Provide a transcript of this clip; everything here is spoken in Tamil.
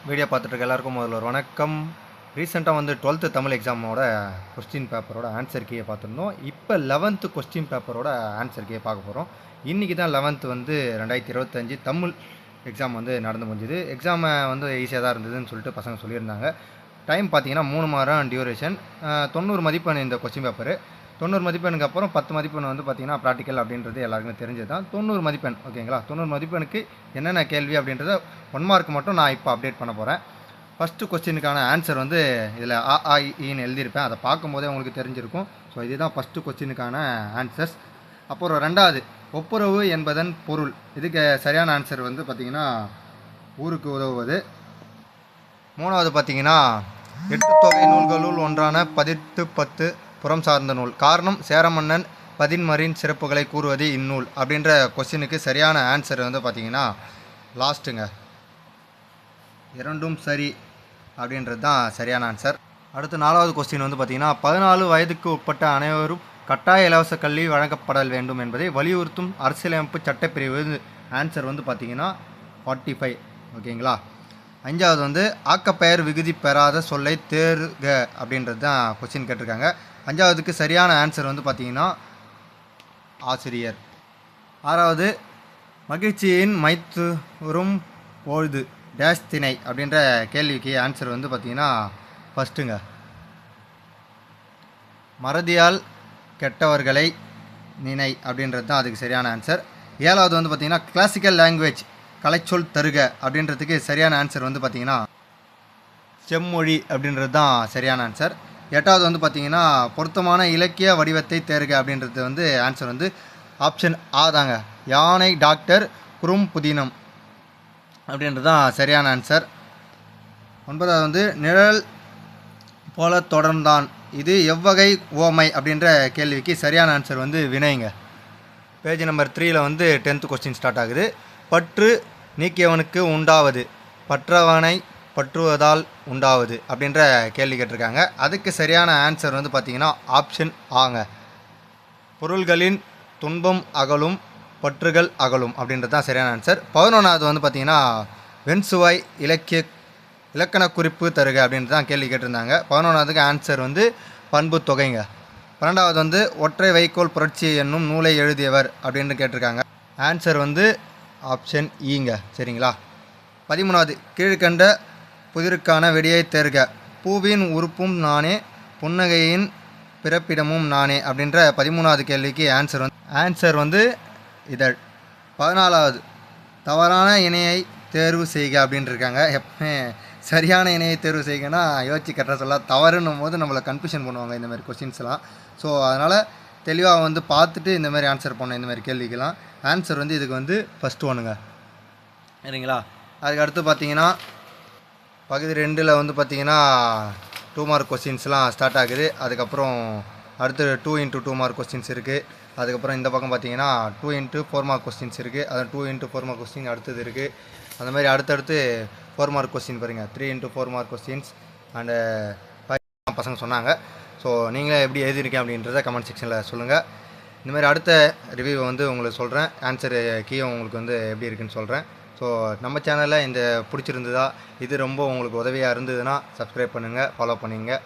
வீடியோ பார்த்துட்டு இருக்க எல்லாருக்கும் முதல்ல ஒரு வணக்கம். ரீசெண்டாக வந்து 12th தமிழ் எக்ஸாமோட கொஸ்டின் பேப்பரோட ஆன்சர் கீயை பார்த்துருந்தோம். இப்போ 11th கொஸ்டின் பேப்பரோட ஆன்சர் கீயை பார்க்க போகிறோம். இன்றைக்கி தான் 11th வந்து 2025 தமிழ் எக்ஸாம் வந்து நடந்து முடிஞ்சுது. எக்ஸாமை வந்து ஈஸியாக தான் இருந்ததுன்னு சொல்லிட்டு பசங்க சொல்லியிருந்தாங்க. டைம் பார்த்தீங்கன்னா 3 மணி நேரம் டியூரேஷன், 90 மதிப்பெண் இந்த கொஸ்டின் பேப்பரு. 90 மதிப்பெண்ணுக்கு அப்புறம் 10 மதிப்பெண் வந்து பார்த்திங்கன்னா ப்ராக்டிக்கல் அப்படின்றது எல்லாருக்குமே தெரிஞ்சது தான். 90 மதிப்பெண் ஓகேங்களா. 90 மதிப்பெண்ணுக்கு என்னென்ன கேள்வி அப்படின்றத 1 மார்க் மட்டும் நான் இப்போ அப்டேட் பண்ண போகிறேன். ஃபஸ்ட்டு கொஸ்டினுக்கான ஆன்சர் வந்து இதில் ன்னு எழுதியிருப்பேன். அதை பார்க்கும்போதே உங்களுக்கு தெரிஞ்சிருக்கும். ஸோ இதுதான் ஃபஸ்ட்டு கொஸ்டினுக்கான ஆன்சர்ஸ். அப்புறம் ரெண்டாவது, ஒப்புரவு என்பதன் பொருள். இதுக்கு சரியான ஆன்சர் வந்து பார்த்திங்கன்னா ஊருக்கு உதவுவது. மூணாவது பார்த்திங்கன்னா 8 தொகை நூல்களுள் ஒன்றான 1810 புறம் சார்ந்த நூல். காரணம், சேரமன்னன் பதின்மரின் சிறப்புகளை கூறுவது இந்நூல் அப்படின்ற கொஸ்டினுக்கு சரியான ஆன்சர் வந்து பார்த்திங்கன்னா லாஸ்ட்டுங்க. இரண்டும் சரி அப்படின்றது தான் சரியான ஆன்சர். அடுத்து 4வது கொஸ்டின் வந்து பார்த்திங்கன்னா 14 வயதுக்கு உட்பட்ட அனைவரும் கட்டாய இலவச கல்வி வழங்கப்படல் வேண்டும் என்பதை வலியுறுத்தும் அரசியலமைப்பு சட்டப்பிரிவு. ஆன்சர் வந்து பார்த்திங்கன்னா 45 ஓகேங்களா. 5வது வந்து ஆக்கப்பெயர் விகுதி பெறாத சொல்லை தேர்க அப்படின்றது தான் கொஸ்டின் கேட்டிருக்காங்க. 5வதுக்கு சரியான ஆன்சர் வந்து பார்த்திங்கன்னா ஆசிரியர். 6வது, மகிழ்ச்சியின் மைத்துரும் பொழுது டேஷ் திணை அப்படின்ற கேள்விக்கு ஆன்சர் வந்து பார்த்திங்கன்னா ஃபஸ்ட்டுங்க. மறதியால் கெட்டவர்களை நினை அப்படின்றது தான் அதுக்கு சரியான ஆன்சர். 7வது வந்து பார்த்திங்கன்னா கிளாசிக்கல் லாங்குவேஜ் கலைச்சொல் தருக அப்படின்றதுக்கு சரியான ஆன்சர் வந்து பார்த்திங்கன்னா செம்மொழி அப்படின்றது தான் சரியான ஆன்சர். 8வது வந்து பார்த்திங்கன்னா பொருத்தமான இலக்கிய வடிவத்தை தேர்க அப்படின்றது வந்து ஆன்சர் வந்து ஆப்ஷன் ஆ தாங்க. யானை டாக்டர் குறும் புதினம் அப்படின்றது தான் சரியான ஆன்சர். 9வது வந்து நிழல் போல தொடர்ந்தான், இது எவ்வகை ஓமை அப்படின்ற கேள்விக்கு சரியான ஆன்சர் வந்து வினைங்க. பேஜ் நம்பர் 3ல் வந்து 10th கொஸ்டின் ஸ்டார்ட் ஆகுது. பற்று நீக்கியவனுக்கு உண்டாவது பற்றவனை பற்றுவதால் உண்டாவது அப்படின்ற கேள்வி கேட்டிருக்காங்க. அதுக்கு சரியான ஆன்சர் வந்து பார்த்திங்கன்னா ஆப்ஷன் ஆங்க. பொருள்களின் துன்பம் அகலும் பற்றுகள் அகலும் அப்படின்றது தான் சரியான ஆன்சர். 11வது வந்து பார்த்திங்கன்னா வெண்சுவாய் இலக்கண குறிப்பு தருக அப்படின்றது தான் கேள்வி கேட்டிருந்தாங்க. 11வதுக்கு ஆன்சர் வந்து பண்பு தொகைங்க. 12வது வந்து ஒற்றை வைக்கோல் புரட்சி என்னும் நூலை எழுதியவர் அப்படின்னு கேட்டிருக்காங்க. ஆன்சர் வந்து ஆப்ஷன் ஈங்க. சரிங்களா. 13வது, கீழ்கண்ட புதிருக்கான விடையை தேர்க. பூவின் உறுப்பும் நானே புன்னகையின் பிறப்பிடமும் நானே அப்படின்ற 13வது கேள்விக்கு ஆன்சர் வந்து இதழ். 14வது, தவறான இணையை தேர்வு செய்க அப்படின்ட்டு இருக்காங்க. எப்பவுமே சரியான இணையை தேர்வு செய்கன்னா யோசிச்சு கட்ட சொல்ல, தவறுன்னும் போது நம்மளை கன்ஃபியூஷன் பண்ணுவாங்க இந்தமாதிரி கொஸ்டின்ஸ்லாம். ஸோ அதனால் தெளிவாக வந்து பார்த்துட்டு இந்தமாதிரி ஆன்சர் பண்ணோம். இந்தமாதிரி கேள்விக்கெல்லாம் ஆன்சர் வந்து இதுக்கு வந்து ஃபஸ்ட்டு ஒன்றுங்க. சரிங்களா. அதுக்கு அடுத்து பார்த்தீங்கன்னா பகுதி 2ல் வந்து பார்த்திங்கன்னா 2 மார்க் கொஸ்டின்ஸ்லாம் ஸ்டார்ட் ஆகுது. அதுக்கப்புறம் அடுத்து 2 into 2 மார்க் கொஸ்டின்ஸ் இருக்குது. அதுக்கப்புறம் இந்த பக்கம் பார்த்தீங்கன்னா 2 into 4 மார்க் கொஸ்டின்ஸ் இருக்குது. அது 2 into 4 மார்க் கொஸ்டின் அடுத்தது இருக்குது. அந்த மாதிரி அடுத்தடுத்து 4 மார்க் கொஸ்டின் பாருங்கள். 3 into 4 மார்க் கொஸ்டின்ஸ் அண்டு பசங்க சொன்னாங்க. ஸோ நீங்களே எப்படி எழுதியிருக்கேன் அப்படின்றத கமெண்ட் செக்ஷனில் சொல்லுங்கள். இந்தமாதிரி அடுத்த ரிவ்யூ வந்து உங்களுக்கு சொல்கிறேன். ஆன்சர் கீயும் உங்களுக்கு வந்து எப்படி இருக்குன்னு சொல்கிறேன். ஸோ நம்ம சேனலில் இந்த பிடிச்சிருந்ததா, இது ரொம்ப உங்களுக்கு உதவியாக இருந்ததுன்னா சப்ஸ்கிரைப் பண்ணுங்கள், ஃபாலோ பண்ணுங்கள்.